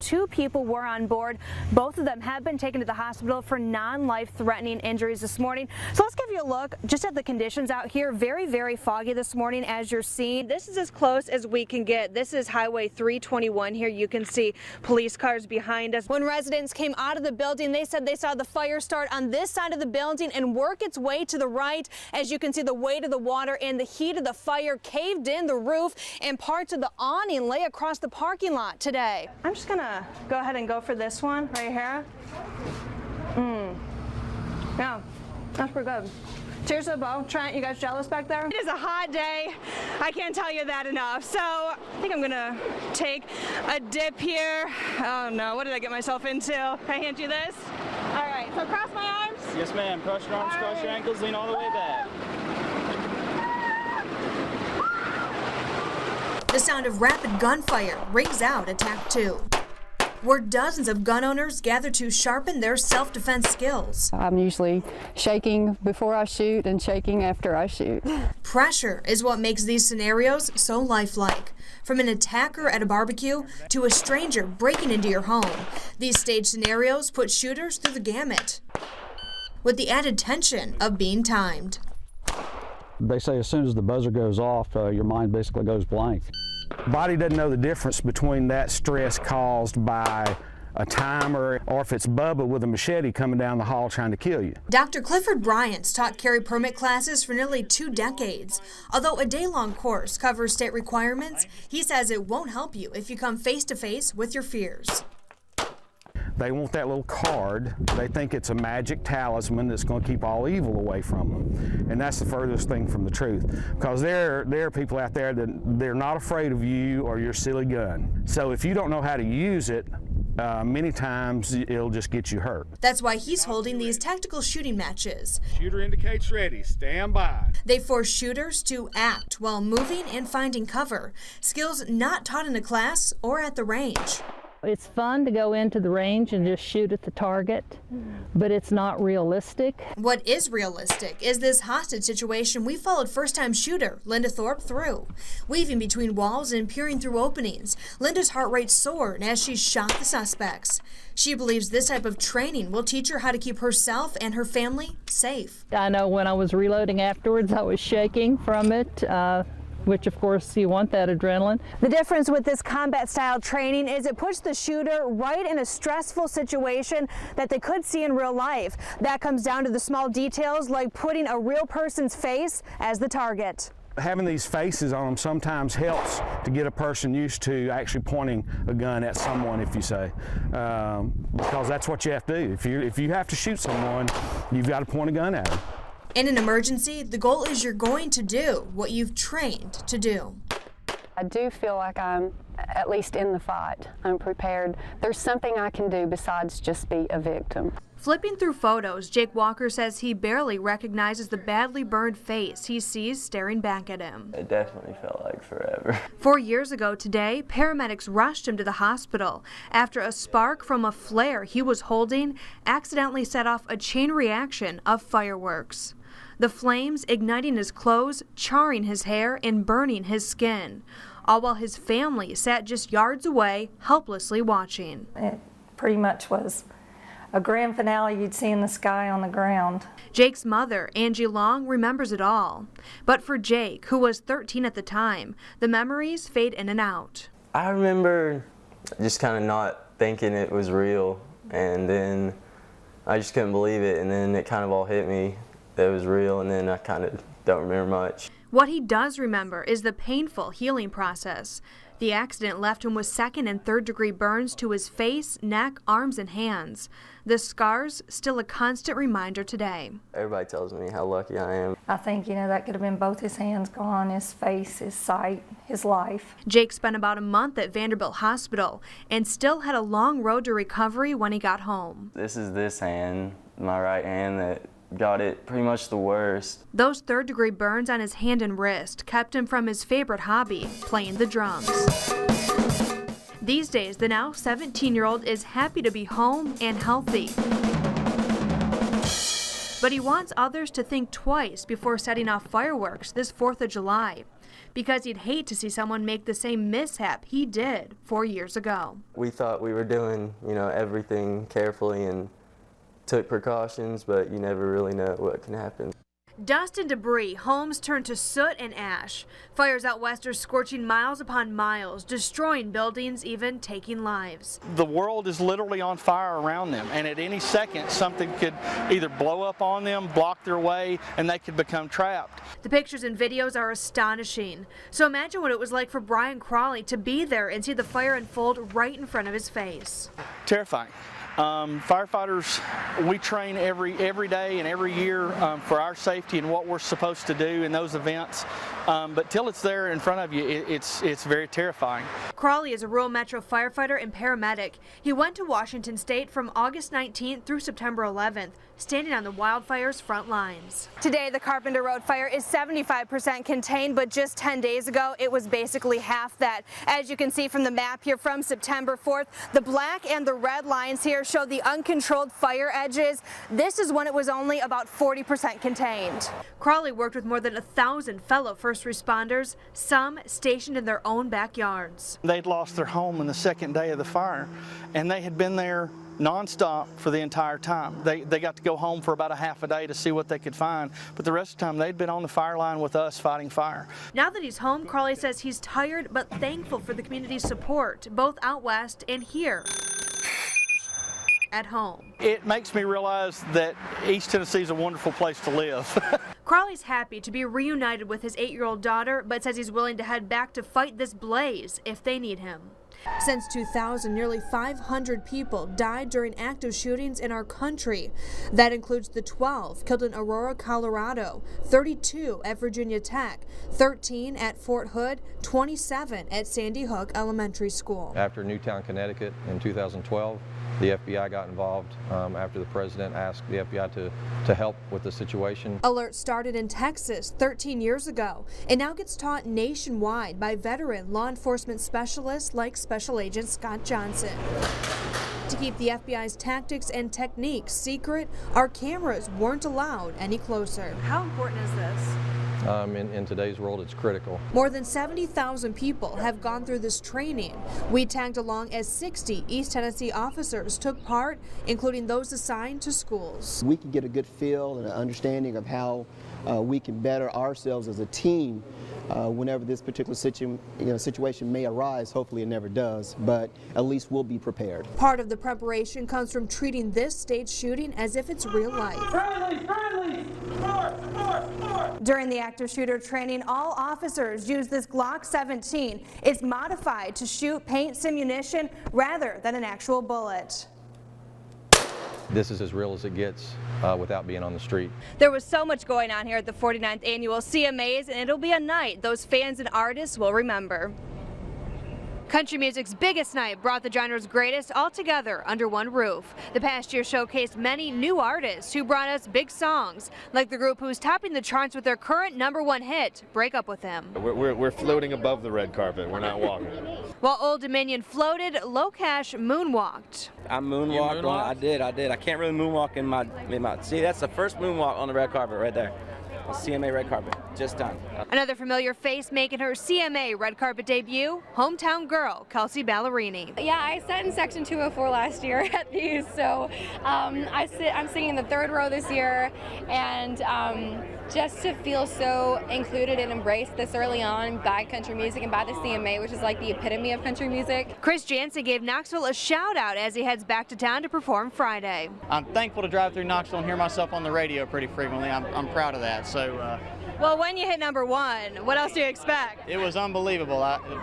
2 people were on board. Both of them have been taken to the hospital for non-life-threatening injuries this morning. So let's give you a look just at the conditions out here. Very, very foggy this morning, as you're seeing. This is as close as we can get. This is Highway 321 here. You can see police cars behind us. When residents came out of the building, they said they saw the fire start on this side of the building and work its way to the right. As you can see, the weight of the water and the heat of the fire caved in the roof, and parts of the awning lay across the parking lot today. I'm just gonna go ahead and go for this one right here. Yeah, that's pretty good. Cheers to the bow. Trent, you guys jealous back there? It is a hot day. I can't tell you that enough. So I think I'm gonna take a dip here. Oh no, what did I get myself into? Can I hand you this? All right, so cross my arms. Yes, ma'am. Cross your arms, cross your ankles, lean all the way back. The sound of rapid gunfire rings out at TAC 2, where dozens of gun owners gather to sharpen their self-defense skills. I'm usually shaking before I shoot and shaking after I shoot. Pressure is what makes these scenarios so lifelike. From an attacker at a barbecue to a stranger breaking into your home, these stage scenarios put shooters through the gamut, with the added tension of being timed. They say as soon as the buzzer goes off, your mind basically goes blank. Body doesn't know the difference between that stress caused by a timer or if it's Bubba with a machete coming down the hall trying to kill you. Dr. Clifford Bryant's taught carry permit classes for nearly 2 decades. Although a day-long course covers state requirements, he says it won't help you if you come face-to-face with your fears. They want that little card. They think it's a magic talisman that's going to keep all evil away from them. And that's the furthest thing from the truth. Because there are people out there that they're not afraid of you or your silly gun. So if you don't know how to use it, many times it'll just get you hurt. That's why he's holding these tactical shooting matches. Shooter indicates ready. Stand by. They force shooters to act while moving and finding cover, skills not taught in a class or at the range. It's fun to go into the range and just shoot at the target, but it's not realistic. What is realistic is this hostage situation we followed first-time shooter Linda Thorpe through. Weaving between walls and peering through openings, Linda's heart rate soared as she shot the suspects. She believes this type of training will teach her how to keep herself and her family safe. I know when I was reloading afterwards, I was shaking from it. Which of course you want that adrenaline. The difference with this combat style training is it puts the shooter right in a stressful situation that they could see in real life. That comes down to the small details like putting a real person's face as the target. Having these faces on them sometimes helps to get a person used to actually pointing a gun at someone, if you say, because that's what you have to do. If you have to shoot someone, you've got to point a gun at them. In an emergency, the goal is you're going to do what you've trained to do. I do feel like I'm at least in the fight. I'm prepared. There's something I can do besides just be a victim. Flipping through photos, Jake Walker says he barely recognizes the badly burned face he sees staring back at him. It definitely felt like forever. 4 years ago today, paramedics rushed him to the hospital after a spark from a flare he was holding accidentally set off a chain reaction of fireworks. The flames igniting his clothes, charring his hair, and burning his skin, all while his family sat just yards away, helplessly watching. It pretty much was a grand finale you'd see in the sky on the ground. Jake's mother, Angie Long, remembers it all. But for Jake, who was 13 at the time, the memories fade in and out. I remember just kind of not thinking it was real, and then I just couldn't believe it, and then it kind of all hit me that it was real, and then I kind of don't remember much. What he does remember is the painful healing process. The accident left him with 2nd and 3rd degree burns to his face, neck, arms, and hands. The scars still a constant reminder today. Everybody tells me how lucky I am. I think, that could have been both his hands gone, his face, his sight, his life. Jake spent about a month at Vanderbilt Hospital and still had a long road to recovery when he got home. This is this hand, my right hand, that got it pretty much the worst. Those 3rd degree burns on his hand and wrist kept him from his favorite hobby, playing the drums. These days, the now 17-year-old is happy to be home and healthy. But he wants others to think twice before setting off fireworks this 4th of July. because he'd hate to see someone make the same mishap he did 4 years ago. We thought we were doing, everything carefully and took precautions, but you never really know what can happen. Dust and debris, homes turned to soot and ash. Fires out west are scorching miles upon miles, destroying buildings, even taking lives. The world is literally on fire around them, and at any second something could either blow up on them, block their way, and they could become trapped. The pictures and videos are astonishing. So imagine what it was like for Brian Crawley to be there and see the fire unfold right in front of his face. Terrifying. Firefighters, we train every day and every year for our safety and what we're supposed to do in those events. But till it's there in front of you, it's very terrifying. Crawley is a rural metro firefighter and paramedic. He went to Washington State from August 19th through September 11th, standing on the wildfires' front lines. Today, the Carpenter Road fire is 75% contained, but just 10 days ago, it was basically half that. As you can see from the map here from September 4th, the black and the red lines here show the uncontrolled fire edges. This is when it was only about 40% contained. Crawley worked with more than 1,000 fellow first responders, some stationed in their own backyards. They'd lost their home on the second day of the fire, and they had been there nonstop for the entire time. They got to go home for about a half a day to see what they could find, but the rest of the time they'd been on the fire line with us fighting fire. Now that he's home, Crawley says he's tired but thankful for the community's support, both out west and here at home. It makes me realize that East Tennessee is a wonderful place to live. Crowley's happy to be reunited with his 8-year-old daughter, but says he's willing to head back to fight this blaze if they need him. Since 2000, nearly 500 people died during active shootings in our country. That includes the 12 killed in Aurora, Colorado, 32 at Virginia Tech, 13 at Fort Hood, 27 at Sandy Hook Elementary School. After Newtown, Connecticut in 2012, the FBI got involved after the president asked the FBI to help with the situation. Alert started in Texas 13 years ago and now gets taught nationwide by veteran law enforcement specialists like Special Agent Scott Johnson. To keep the FBI's tactics and techniques secret, our cameras weren't allowed any closer. How important is this? In today's world, it's critical. More than 70,000 people have gone through this training. We tagged along as 60 East Tennessee officers took part, including those assigned to schools. We can get a good feel and an understanding of how we can better ourselves as a team whenever this particular situation may arise. Hopefully it never does, but at least we'll be prepared. Part of the preparation comes from treating this stage shooting as if it's real life. Friendly! During the active shooter training, all officers use this Glock 17. It's modified to shoot paint simunition rather than an actual bullet. This is as real as it gets without being on the street. There was so much going on here at the 49th annual CMAs, and it'll be a night those fans and artists will remember. Country music's biggest night brought the genre's greatest all together under one roof. The past year showcased many new artists who brought us big songs, like the group who's topping the charts with their current #1 hit, Break Up With Him. We're floating above the red carpet. We're not walking. While Old Dominion floated, Low Cash moonwalked. I moonwalked on it. I did. I can't really moonwalk in my see, that's the first moonwalk on the red carpet right there. The CMA red carpet, just done. Another familiar face making her CMA red carpet debut, hometown girl Kelsey Ballerini. Yeah, I sat in section 204 last year at these, so I'm singing in the 3rd row this year, and just to feel so included and embraced this early on by country music and by the CMA, which is like the epitome of country music. Chris Jansen gave Knoxville a shout out as he heads back to town to perform Friday. I'm thankful to drive through Knoxville and hear myself on the radio pretty frequently. I'm proud of that. So. Well, when you hit #1, what else do you expect? It was unbelievable.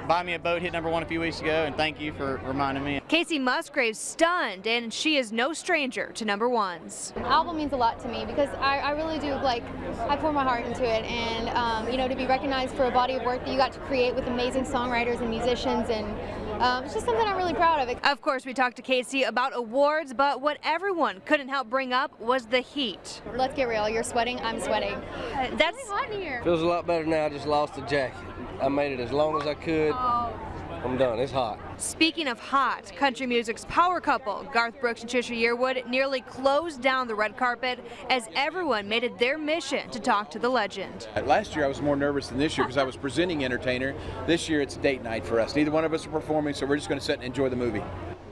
Buy Me a Boat hit #1 a few weeks ago, and thank you for reminding me. Casey Musgrave's stunned, and she is no stranger to #1s. The album means a lot to me because I really do, I pour my heart into it, and to be recognized for a body of work that you got to create with amazing songwriters and musicians, and it's just something I'm really proud of. Of course, we talked to Casey about awards, but what everyone couldn't help bring up was the heat. Let's get real. You're sweating. I'm sweating. That's really hot in here. Feels a lot better now. I just lost the jacket. I made it as long as I could. I'm done. It's hot. Speaking of hot, country music's power couple, Garth Brooks and Trisha Yearwood, nearly closed down the red carpet as everyone made it their mission to talk to the legend. Last year I was more nervous than this year because I was presenting entertainer. This year it's date night for us. Neither one of us are performing, so we're just going to sit and enjoy the movie.